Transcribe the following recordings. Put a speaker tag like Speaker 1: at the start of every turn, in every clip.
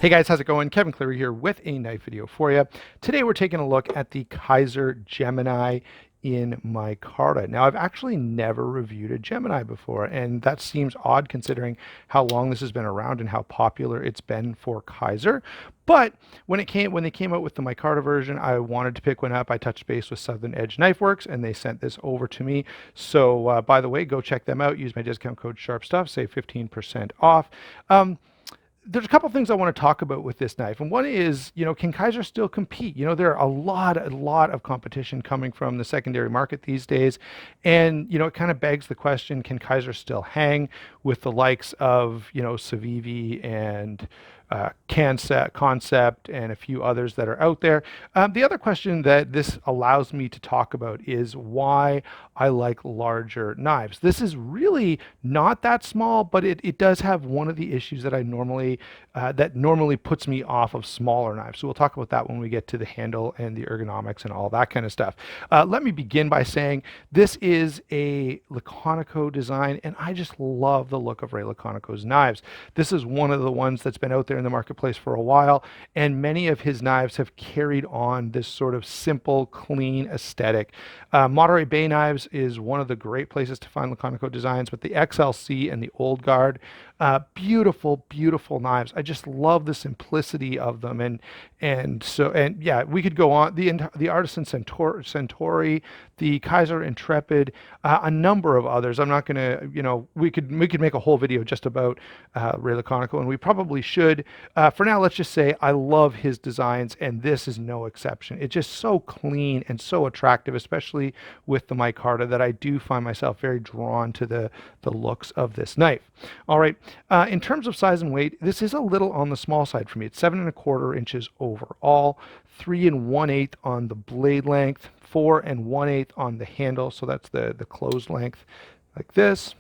Speaker 1: Hey guys, how's it going? Kevin Cleary here with a knife video for you. Today we're taking a look at the Kizer Gemini in Micarta. Now, I've actually never reviewed a Gemini before, and that seems odd considering how long this has been around and how popular it's been for Kizer. But when they came out with the Micarta version, I wanted to pick one up. I touched base with Southern Edge Knife Works, and they sent this over to me. So, by the way, go check them out. Use my discount code SHARPSTUFF, save 15% off. There's a couple things I want to talk about with this knife, and one is, can Kizer still compete? There are a lot of competition coming from the secondary market these days, and it kind of begs the question: can Kizer still hang with the likes of Civivi and Concept and a few others that are out there? The other question that this allows me to talk about is why I like larger knives. This is really not that small, but it does have one of the issues that normally puts me off of smaller knives. So we'll talk about that when we get to the handle and the ergonomics and all that kind of stuff. Let me begin by saying this is a Laconico design, and I just love the look of Ray Laconico's knives. This is one of the ones that's been out there in the marketplace for a while, and many of his knives have carried on this sort of simple, clean aesthetic. Monterey Bay Knives is one of the great places to find Laconico designs, but the XLC and the Old Guard, beautiful knives. I just love the simplicity of them, and yeah, we could go on. The Artisan Centauri, the Kizer Intrepid, a number of others. I'm not gonna, we could make a whole video just about Ray Laconico, and we probably should. For now, let's just say I love his designs, and this is no exception. It's just so clean and so attractive, especially with the micarta, that I do find myself very drawn to the looks of this knife. All right, in terms of size and weight, this is a little on the small side for me. It's 7¼ inches overall, 3 1/8 on the blade length, 4 1/8 on the handle. So that's the closed length, like this.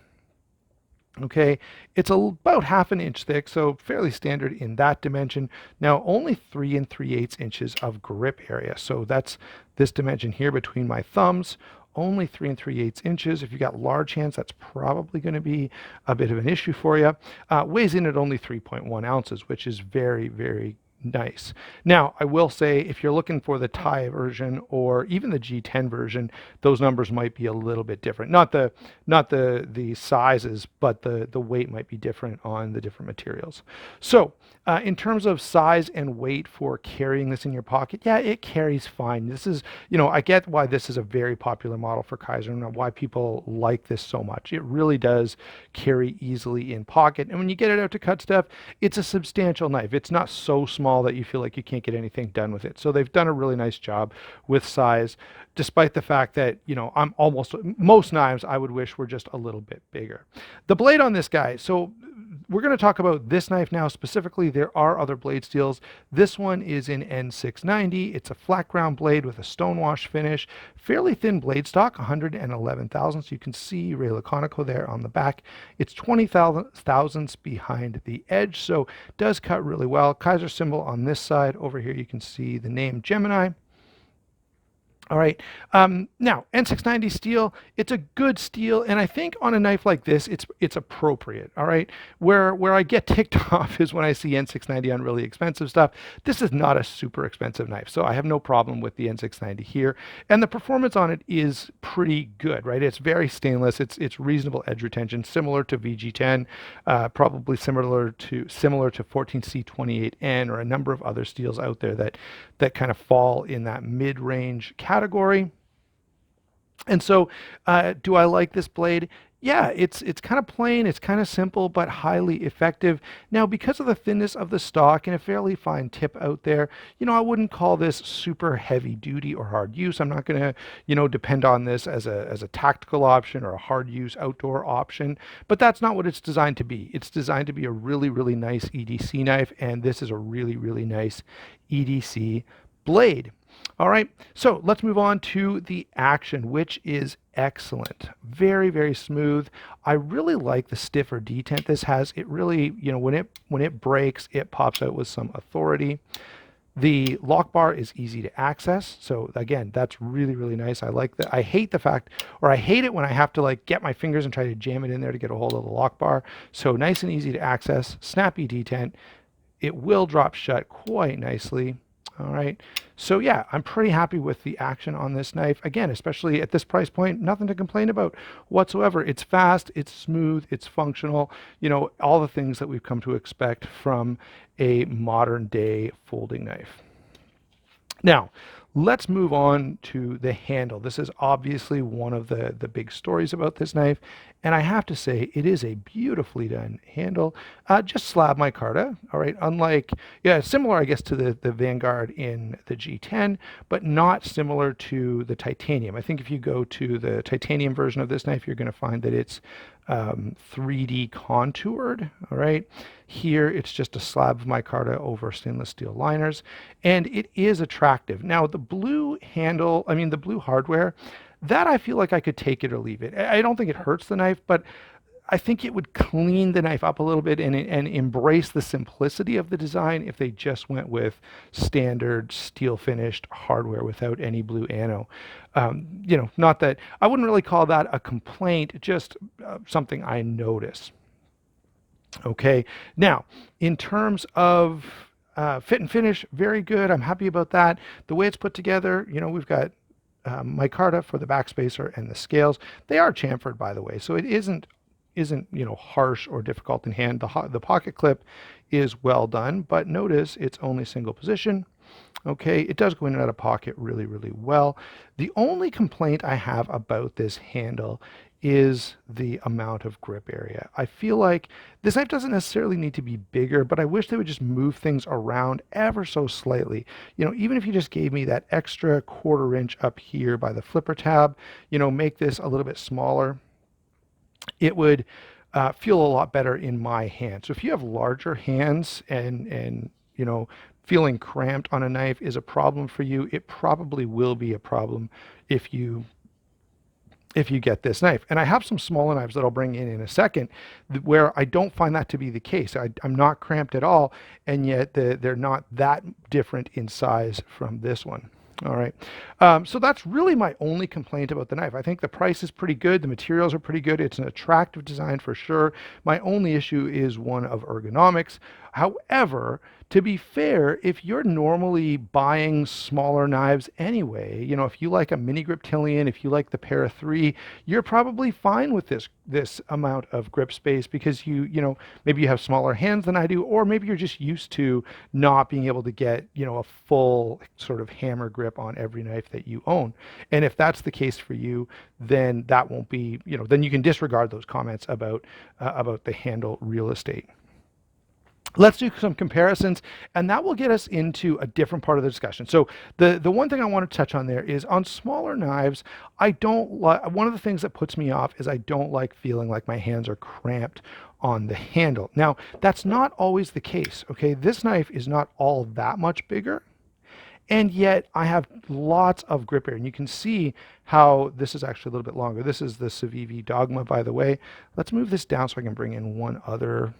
Speaker 1: Okay, it's about 1/2 inch thick, so fairly standard in that dimension. Now, only 3 3/8 inches of grip area. So that's this dimension here between my thumbs. Only 3 3/8 inches. If you got large hands, that's probably going to be a bit of an issue for you. Weighs in at only 3.1 ounces, which is very nice. Now, I will say, if you're looking for the Thai version or even the G10 version, those numbers might be a little bit different. Not the sizes, but the weight might be different on the different materials. So, in terms of size and weight for carrying this in your pocket, yeah, it carries fine. This is, I get why this is a very popular model for Kizer and why people like this so much. It really does carry easily in pocket, and when you get it out to cut stuff, it's a substantial knife. It's not so small that you feel like you can't get anything done with it. So they've done a really nice job with size, despite the fact that, most knives I would wish were just a little bit bigger. The blade on this guy, so we're going to talk about this knife now specifically. There are other blade steels. This one is in N690. It's a flat ground blade with a stonewash finish, fairly thin blade stock, 111 thousandths. You can see Ray Laconico there on the back. It's 20 thousandths behind the edge, so does cut really well. Kizer symbol on this side. Over here you can see the name Gemini. All right, now N690 steel, it's a good steel, and I think on a knife like this, it's appropriate. All right, where I get ticked off is when I see N690 on really expensive stuff. This is not a super expensive knife, so I have no problem with the N690 here, and the performance on it is pretty good. Right, it's very stainless. It's reasonable edge retention, similar to VG10, probably similar to 14C28N or a number of other steels out there that kind of fall in that mid-range category. And so, do I like this blade? Yeah, it's kind of plain, it's kind of simple, but highly effective. Now, because of the thinness of the stock and a fairly fine tip out there, I wouldn't call this super heavy duty or hard use. I'm not going to, depend on this as a tactical option or a hard use outdoor option, but that's not what it's designed to be. It's designed to be a really nice EDC knife, and this is a really nice EDC blade. All right, so let's move on to the action, which is excellent. Very smooth. I really like the stiffer detent this has. It really, when it breaks, it pops out with some authority. The lock bar is easy to access. So again, that's really nice. I like that. I hate it when I have to get my fingers and try to jam it in there to get a hold of the lock bar. So nice and easy to access, snappy detent. It will drop shut quite nicely. All right. So yeah, I'm pretty happy with the action on this knife. Again, especially at this price point, nothing to complain about whatsoever. It's fast, it's smooth, it's functional, all the things that we've come to expect from a modern day folding knife. Now, let's move on to the handle. This is obviously one of the big stories about this knife, and I have to say it is a beautifully done handle. Just slab micarta, all right, unlike, yeah, similar I guess to the Vanguard in the G10, but not similar to the titanium. I think if you go to the titanium version of this knife, you're going to find that it's 3D contoured, all right. Here it's just a slab of micarta over stainless steel liners, and it is attractive. Now the blue handle, I mean the blue hardware, that I feel like I could take it or leave it. I don't think it hurts the knife, but I think it would clean the knife up a little bit and embrace the simplicity of the design if they just went with standard steel finished hardware without any blue ano. Not that I wouldn't really call that a complaint, just something I notice. Okay, now in terms of fit and finish, very good. I'm happy about that. The way it's put together, we've got micarta for the backspacer and the scales. They are chamfered, by the way, so it isn't harsh or difficult in hand. The pocket clip is well done, but notice it's only single position. Okay, it does go in and out of pocket really, really well. The only complaint I have about this handle is the amount of grip area. I feel like this knife doesn't necessarily need to be bigger, but I wish they would just move things around ever so slightly. Even if you just gave me that extra 1/4 inch up here by the flipper tab, make this a little bit smaller, it would feel a lot better in my hand. So if you have larger hands and feeling cramped on a knife is a problem for you, it probably will be a problem if you get this knife. And I have some smaller knives that I'll bring in a second where I don't find that to be the case. I'm not cramped at all, and yet they're not that different in size from this one. All right, so that's really my only complaint about the knife. I think the price is pretty good. The materials are pretty good. It's an attractive design for sure. My only issue is one of ergonomics. However, to be fair, if you're normally buying smaller knives anyway, if you like a mini griptilian, if you like the Para 3, you're probably fine with this amount of grip space because maybe you have smaller hands than I do, or maybe you're just used to not being able to get, a full sort of hammer grip on every knife that you own. And if that's the case for you, then that won't be, then you can disregard those comments about the handle real estate. Let's do some comparisons, and that will get us into a different part of the discussion. So the one thing I want to touch on there is on smaller knives, I don't like, one of the things that puts me off is I don't like feeling like my hands are cramped on the handle. Now, that's not always the case, okay? This knife is not all that much bigger, and yet I have lots of grip area. And you can see how this is actually a little bit longer. This is the Civivi Dogma, by the way. Let's move this down so I can bring in one other.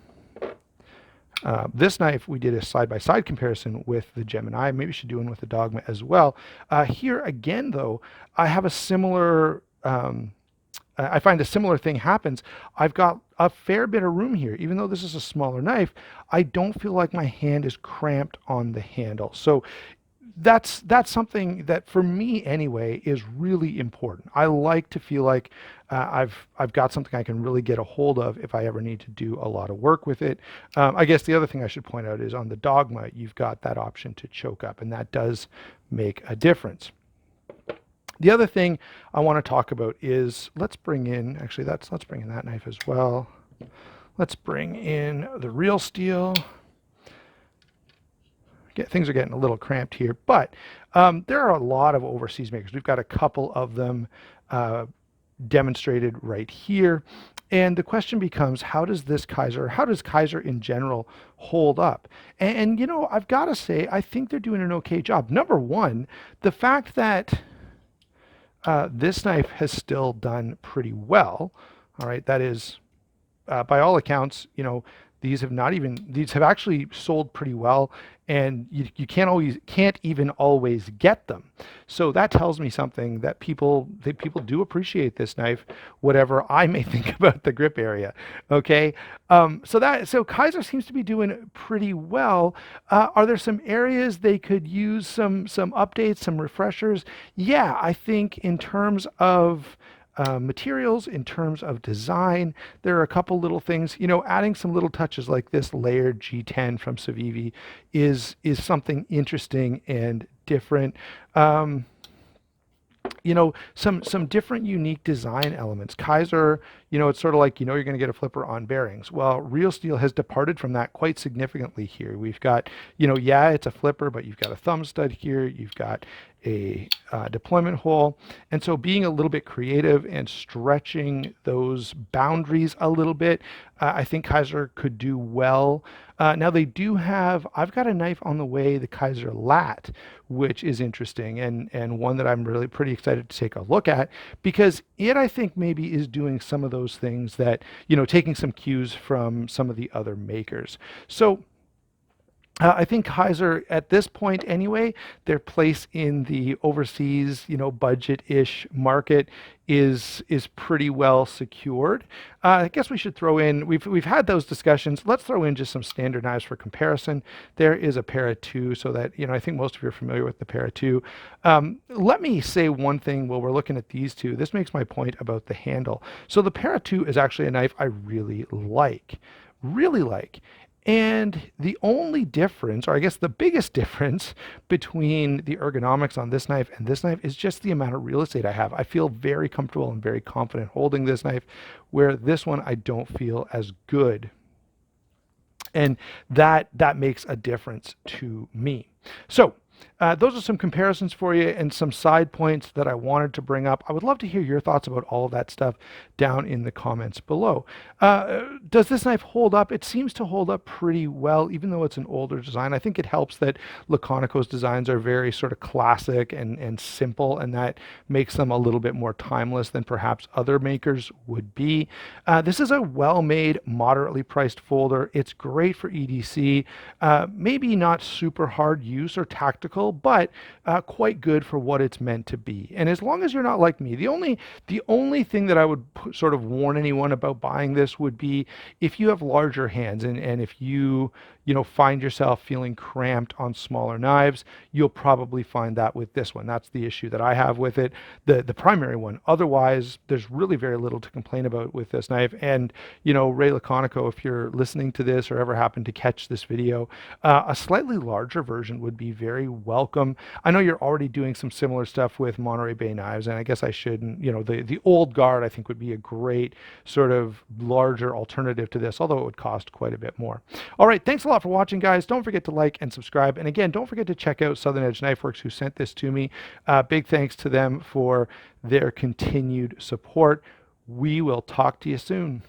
Speaker 1: This knife, we did a side-by-side comparison with the Gemini. Maybe we should do one with the Dogma as well. Here again, though, I have a similar, I find a similar thing happens. I've got a fair bit of room here. Even though this is a smaller knife, I don't feel like my hand is cramped on the handle. So that's something that for me anyway is really important. I like to feel like I've got something I can really get a hold of if I ever need to do a lot of work with it. I guess the other thing I should point out is on the Dogma, you've got that option to choke up, and that does make a difference. The other thing I want to talk about is let's bring in that knife as well. Let's bring in the real steel. Things are getting a little cramped here, but there are a lot of overseas makers. We've got a couple of them demonstrated right here. And the question becomes, how does Kizer in general hold up? And I've got to say, I think they're doing an okay job. Number one, the fact that this knife has still done pretty well, all right, that is, by all accounts, these have actually sold pretty well, and you can't even always get them. So that tells me something, that people do appreciate this knife, whatever I may think about the grip area. Okay, so Kizer seems to be doing pretty well. Are there some areas they could use some updates, some refreshers? Yeah, I think in terms of materials, in terms of design, there are a couple little things. Adding some little touches like this layered G10 from Civivi is something interesting and different. Um, some different unique design elements. Kizer, it's sort of like, you're going to get a flipper on bearings. Well, Real Steel has departed from that quite significantly here. We've got, yeah, it's a flipper, but you've got a thumb stud here. You've got a deployment hole. And so being a little bit creative and stretching those boundaries a little bit, I think Kizer could do well. Now they do have, I've got a knife on the way, the Kizer Lat, which is interesting, and one that I'm really pretty excited to take a look at, because it, I think, maybe is doing some of those things that, taking some cues from some of the other makers. So I think Kizer, at this point anyway, their place in the overseas, budget-ish market is pretty well secured. I guess we should throw in, we've had those discussions. Let's throw in just some standard knives for comparison. There is a Para 2, so that, I think most of you are familiar with the Para 2. Let me say one thing while we're looking at these two. This makes my point about the handle. So the Para 2 is actually a knife I really like. Really like. And the only difference, or I guess the biggest difference between the ergonomics on this knife and this knife, is just the amount of real estate I have. I feel very comfortable and very confident holding this knife, where this one I don't feel as good. And that makes a difference to me. So those are some comparisons for you and some side points that I wanted to bring up. I would love to hear your thoughts about all of that stuff down in the comments below. Does this knife hold up? It seems to hold up pretty well, even though it's an older design. I think it helps that Laconico's designs are very sort of classic and simple, and that makes them a little bit more timeless than perhaps other makers would be. This is a well-made, moderately priced folder. It's great for EDC. Maybe not super hard use or tactical, but quite good for what it's meant to be. And as long as you're not like me, the only thing that I would sort of warn anyone about buying this would be if you have larger hands, and if you find yourself feeling cramped on smaller knives, you'll probably find that with this one. That's the issue that I have with it, the primary one. Otherwise, there's really very little to complain about with this knife. And Ray Laconico, if you're listening to this or ever happen to catch this video, a slightly larger version would be very welcome. I know you're already doing some similar stuff with Monterey Bay knives, and I guess I shouldn't, the old guard I think would be a great sort of larger alternative to this, although it would cost quite a bit more. All right, thanks a lot for watching, guys. Don't forget to like and subscribe. And again, don't forget to check out Southern Edge Knife Works, who sent this to me. Big thanks to them for their continued support. We will talk to you soon.